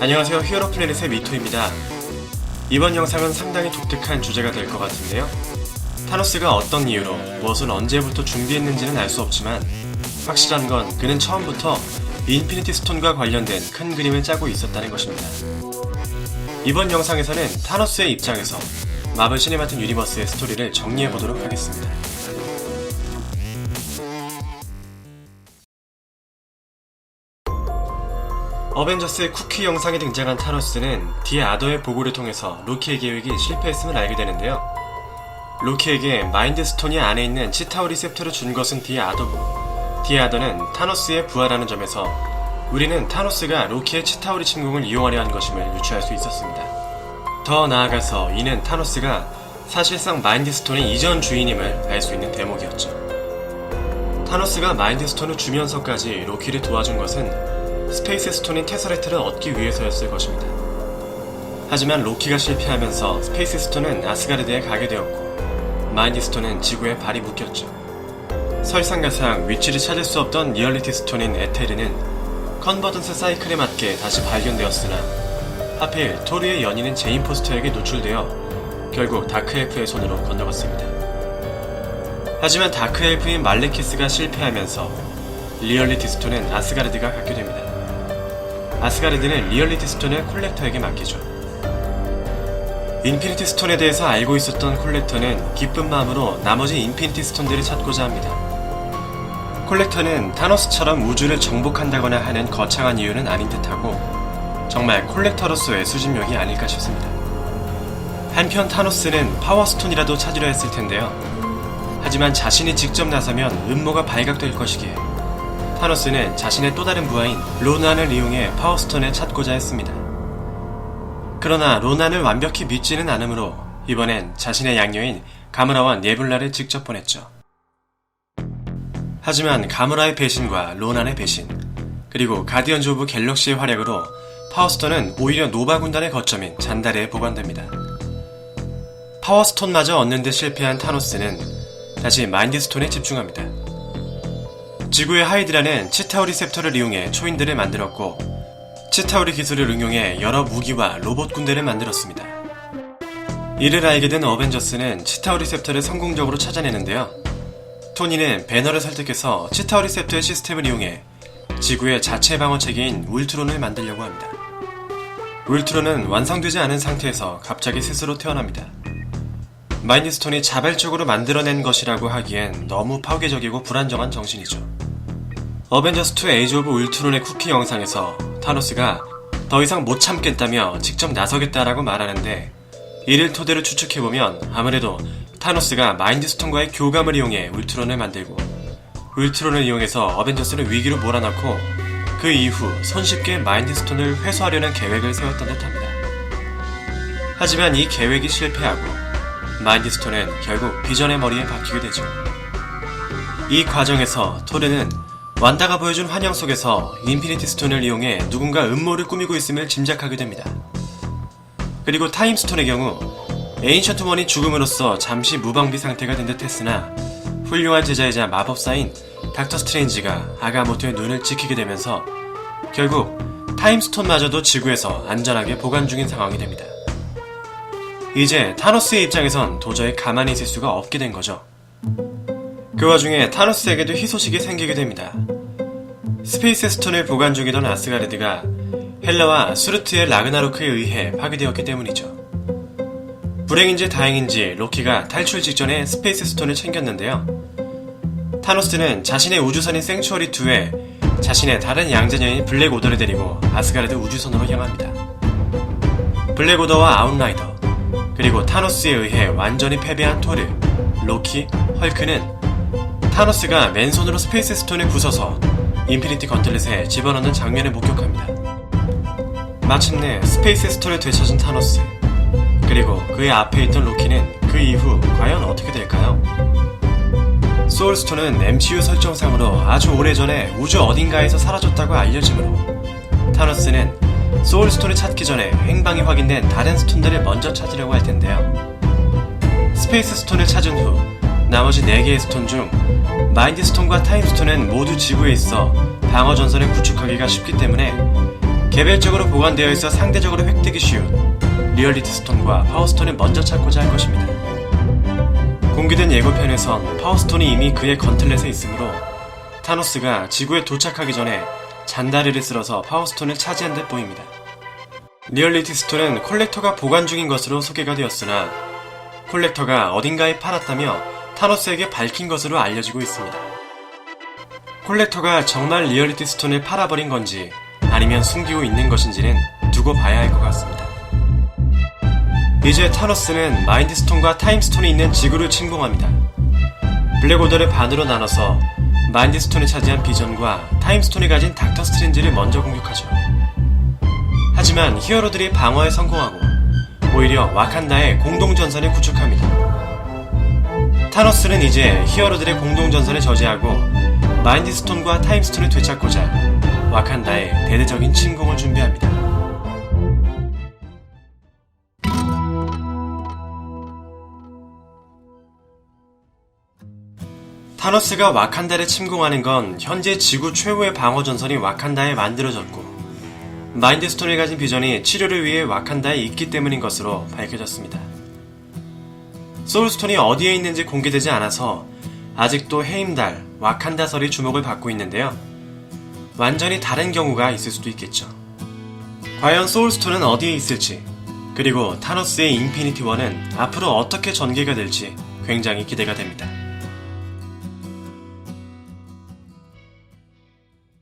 안녕하세요, 히어로 플래닛의 미토입니다. 이번 영상은 상당히 독특한 주제가 될 것 같은데요. 타노스가 어떤 이유로 무엇을 언제부터 준비했는지는 알 수 없지만 확실한 건 그는 처음부터 인피니티 스톤과 관련된 큰 그림을 짜고 있었다는 것입니다. 이번 영상에서는 타노스의 입장에서 마블 시네마틱 유니버스의 스토리를 정리해보도록 하겠습니다. 어벤져스의 쿠키 영상에 등장한 타노스는 뒤에 아더의 보고를 통해서 로키의 계획이 실패했음을 알게 되는데요. 로키에게 마인드 스톤이 안에 있는 치타우리 셉터를 준 것은 뒤에 아더고, 뒤에 아더는 타노스의 부하라는 점에서 우리는 타노스가 로키의 치타우리 침공을 이용하려 한 것임을 유추할 수 있었습니다. 더 나아가서 이는 타노스가 사실상 마인드 스톤의 이전 주인임을 알 수 있는 대목이었죠. 타노스가 마인드 스톤을 주면서까지 로키를 도와준 것은 스페이스 스톤인 테서렉트를 얻기 위해서였을 것입니다. 하지만 로키가 실패하면서 스페이스 스톤은 아스가르드에 가게 되었고 마인드 스톤은 지구에 발이 묶였죠. 설상가상 위치를 찾을 수 없던 리얼리티 스톤인 에테르는 컨버전스 사이클에 맞게 다시 발견되었으나 하필 토르의 연인인 제인 포스터에게 노출되어 결국 다크엘프의 손으로 건너갔습니다. 하지만 다크엘프인 말레키스가 실패하면서 리얼리티 스톤은 아스가르드가 갖게 됩니다. 아스가르드는 리얼리티 스톤을 콜렉터에게 맡기죠. 인피니티 스톤에 대해서 알고 있었던 콜렉터는 기쁜 마음으로 나머지 인피니티 스톤들을 찾고자 합니다. 콜렉터는 타노스처럼 우주를 정복한다거나 하는 거창한 이유는 아닌 듯하고 정말 콜렉터로서의 수집력이 아닐까 싶습니다. 한편 타노스는 파워스톤이라도 찾으려 했을 텐데요. 하지만 자신이 직접 나서면 음모가 발각될 것이기에 타노스는 자신의 또 다른 부하인 로난을 이용해 파워스톤을 찾고자 했습니다. 그러나 로난을 완벽히 믿지는 않으므로 이번엔 자신의 양녀인 가무라와 네뷸라를 직접 보냈죠. 하지만 가무라의 배신과 로난의 배신, 그리고 가디언즈 오브 갤럭시의 활약으로 파워스톤은 오히려 노바 군단의 거점인 잔다레에 보관됩니다. 파워스톤마저 얻는 데 실패한 타노스는 다시 마인드 스톤에 집중합니다. 지구의 하이드라는 치타우리 셉터를 이용해 초인들을 만들었고 치타우리 기술을 응용해 여러 무기와 로봇 군대를 만들었습니다. 이를 알게 된 어벤져스는 치타우리 셉터를 성공적으로 찾아내는데요. 토니는 배너를 설득해서 치타우리 셉터의 시스템을 이용해 지구의 자체 방어 체계인 울트론을 만들려고 합니다. 울트론은 완성되지 않은 상태에서 갑자기 스스로 태어납니다. 마인드스톤이 자발적으로 만들어낸 것이라고 하기엔 너무 파괴적이고 불안정한 정신이죠. 어벤져스2 에이지 오브 울트론의 쿠키 영상에서 타노스가 더 이상 못 참겠다며 직접 나서겠다라고 말하는데 이를 토대로 추측해보면 아무래도 타노스가 마인드스톤과의 교감을 이용해 울트론을 만들고 울트론을 이용해서 어벤져스를 위기로 몰아넣고 그 이후 손쉽게 마인드스톤을 회수하려는 계획을 세웠던 듯합니다. 하지만 이 계획이 실패하고 마인드스톤은 결국 비전의 머리에 박히게 되죠. 이 과정에서 토르는 완다가 보여준 환영 속에서 인피니티 스톤을 이용해 누군가 음모를 꾸미고 있음을 짐작하게 됩니다. 그리고 타임스톤의 경우 에인션트 원이 죽음으로써 잠시 무방비 상태가 된 듯 했으나 훌륭한 제자이자 마법사인 닥터 스트레인지가 아가모토의 눈을 지키게 되면서 결국 타임스톤마저도 지구에서 안전하게 보관 중인 상황이 됩니다. 이제 타노스의 입장에선 도저히 가만히 있을 수가 없게 된 거죠. 그 와중에 타노스에게도 희소식이 생기게 됩니다. 스페이스 스톤을 보관 중이던 아스가르드가 헬라와 수르트의 라그나로크에 의해 파괴되었기 때문이죠. 불행인지 다행인지 로키가 탈출 직전에 스페이스 스톤을 챙겼는데요. 타노스는 자신의 우주선인 생츄어리2에 자신의 다른 양자녀인 블랙 오더를 데리고 아스가르드 우주선으로 향합니다. 블랙 오더와 아웃라이더, 그리고 타노스에 의해 완전히 패배한 토르, 로키, 헐크는 타노스가 맨손으로 스페이스 스톤을 부숴서 인피니티 건틀렛에 집어넣는 장면을 목격합니다. 마침내 스페이스 스톤을 되찾은 타노스, 그리고 그의 앞에 있던 로키는 그 이후 과연 어떻게 될까요? 소울스톤은 MCU 설정상으로 아주 오래전에 우주 어딘가에서 사라졌다고 알려지므로 타노스는 소울스톤을 찾기 전에 행방이 확인된 다른 스톤들을 먼저 찾으려고 할 텐데요. 스페이스 스톤을 찾은 후 나머지 4개의 스톤 중 마인드 스톤과 타임 스톤은 모두 지구에 있어 방어 전선을 구축하기가 쉽기 때문에 개별적으로 보관되어 있어 상대적으로 획득이 쉬운 리얼리티 스톤과 파워스톤을 먼저 찾고자 할 것입니다. 공개된 예고편에선 파워스톤이 이미 그의 건틀렛에 있으므로 타노스가 지구에 도착하기 전에 잔다리를 쓸어서 파워스톤을 차지한 듯 보입니다. 리얼리티 스톤은 콜렉터가 보관 중인 것으로 소개가 되었으나 콜렉터가 어딘가에 팔았다며 타노스에게 밝힌 것으로 알려지고 있습니다. 콜렉터가 정말 리얼리티 스톤을 팔아버린 건지 아니면 숨기고 있는 것인지는 두고 봐야 할 것 같습니다. 이제 타노스는 마인드스톤과 타임스톤이 있는 지구를 침공합니다. 블랙오더를 반으로 나눠서 마인드스톤을 차지한 비전과 타임스톤이 가진 닥터 스트레인지를 먼저 공격하죠. 하지만 히어로들이 방어에 성공하고 오히려 와칸다의 공동전선을 구축합니다. 타노스는 이제 히어로들의 공동전선을 저지하고 마인드스톤과 타임스톤을 되찾고자 와칸다의 대대적인 침공을 준비합니다. 타노스가 와칸다를 침공하는 건 현재 지구 최후의 방어전선이 와칸다에 만들어졌고 마인드스톤을 가진 비전이 치료를 위해 와칸다에 있기 때문인 것으로 밝혀졌습니다. 소울스톤이 어디에 있는지 공개되지 않아서 아직도 해임달, 와칸다설이 주목을 받고 있는데요. 완전히 다른 경우가 있을 수도 있겠죠. 과연 소울스톤은 어디에 있을지, 그리고 타노스의 인피니티 원은 앞으로 어떻게 전개가 될지 굉장히 기대가 됩니다.